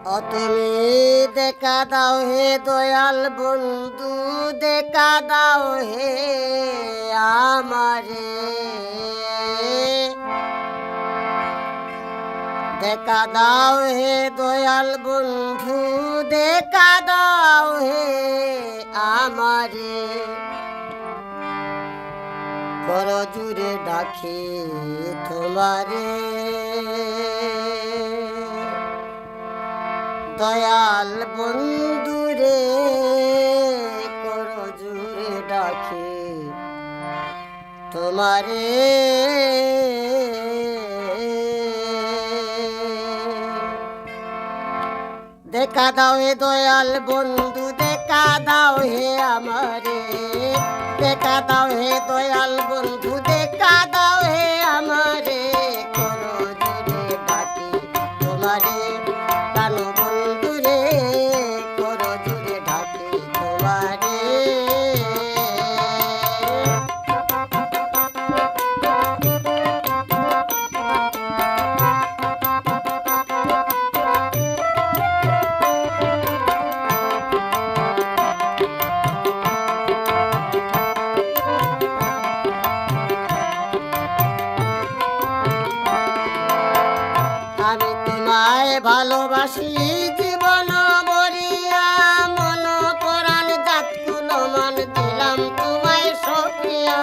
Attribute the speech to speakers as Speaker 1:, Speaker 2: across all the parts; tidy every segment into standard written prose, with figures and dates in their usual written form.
Speaker 1: তুমি দেখা দাও হে দয়াল বন্ধু, দেখা দাও হে আমারে, দেখা দাও হে দয়াল বন্ধু, দেখা দাও হে আমারে। কর জুড়ে ডাকি তোমারে, দয়াল বন্ধু রে, কর জুড়ে ডাকি তোমারে। দেখা দাও হে দয়াল বন্ধু, দেখা দাও হে আমারে, দেখা দাও হে দয়াল বন্ধু, দেখা দাও হে আমারে। কর জুড়ে ডাকি তোমারে, প্রাণ বন্ধু রে, কর জুড়ে ডাকি তোমারে। আমি তোমায় ভালোবাসি জীবন মরিয়া, মন পরাণ জাতকুলো মান দিলাম তোমায় সখিয়া।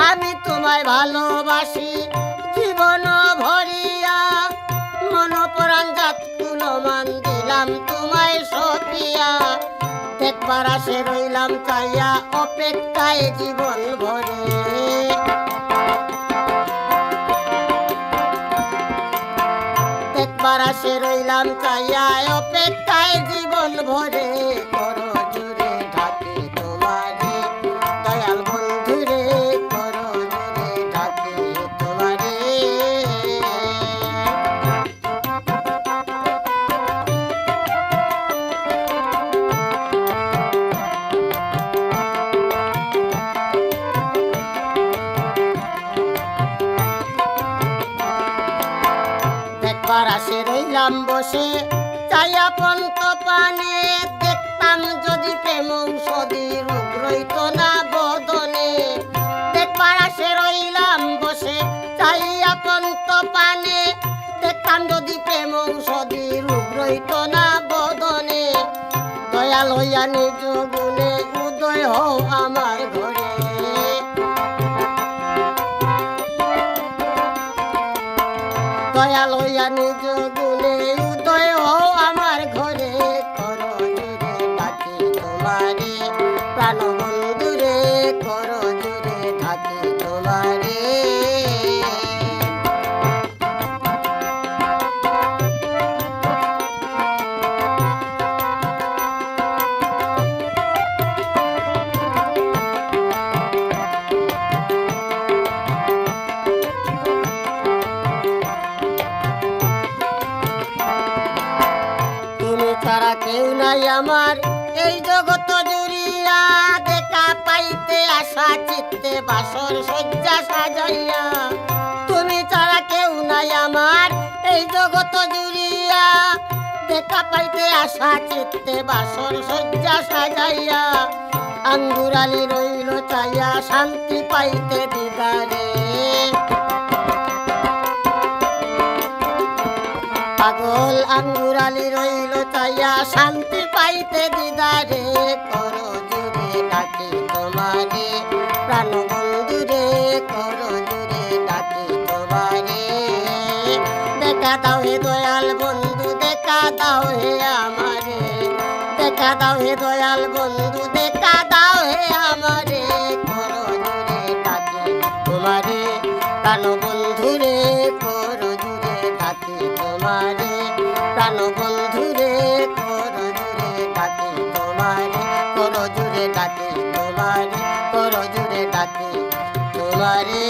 Speaker 1: আমি তোমায় ভালোবাসি জীবন ভরিয়া, মন পরাণ জাতকুলো মান দিলাম তোমায় সখিয়া। দেখবার আসে রইলাম চাইয়া, অপেক্ষায় জীবন ভরে। দেখবার আসে রইলাম চাইয়া, অপেক্ষায় জীবন ভরে। কর জুড়ে ডাকি তোমারে, দয়াল বন্ধু রে, কর জুড়ে ডাকি তোমারে। দেখবার আসে রইলাম বসে চাইয়া পন্ত পানে, দেখতাম যদি প্রেম ঔষধি রূপ রইত না বদনে। দেখবার আসে রইলাম বসে চাইয়া পন্ত পানে, দেখতাম যদি প্রেম ঔষধি রূপ রইত না বদনে। দয়াল হইয়া নিজ গুণে উদয় হও আমার ঘরে, দয়াল হইয়া নিজ গুণে উদয় হও আমার ঘরে। কর জুড়ে ডাকি তোমারে, প্রাণ বন্ধু রে, কর জুড়ে ডাকি তোমারে। ছাড়া কেউ নাই আমার এই জগৎ জুড়িয়া, দেখা পাইতে আশা চিত্তে বাসর শয্যা সাজাইয়া। তুমি ছাড়া কেউ নাই আমার এই জগৎ জুড়িয়া, দেখা পাইতে আশা চিত্তে বাসর শয্যা সাজাইয়া। আঙ্গুরালি রইল চাইয়া, শান্তি পাইতে দিদারে। পাগল আঙ্গুরালি রইল চাইয়া, শান্তি পাইতে দিদারে। কর জুড়ে ডাকি তোমারে, প্রাণ বন্ধু রে, কর জুড়ে ডাকি তোমারে। দেখা দাও হে দয়াল বন্ধু, দেখা দাও হে আমারে, দেখা দাও হে দয়াল বন্ধু, দেখা দাও হে আমারে। কর জুড়ে ডাকি তোমারে, প্রাণ বন্ধু রে, কর জুড়ে ডাকি তোমারে। প্রাণ বন্ধু রে, কর জুড়ে ডাকি তোমারে, কর জুড়ে ডাকি তোমারে, কর জুড়ে ডাকি তোমারে।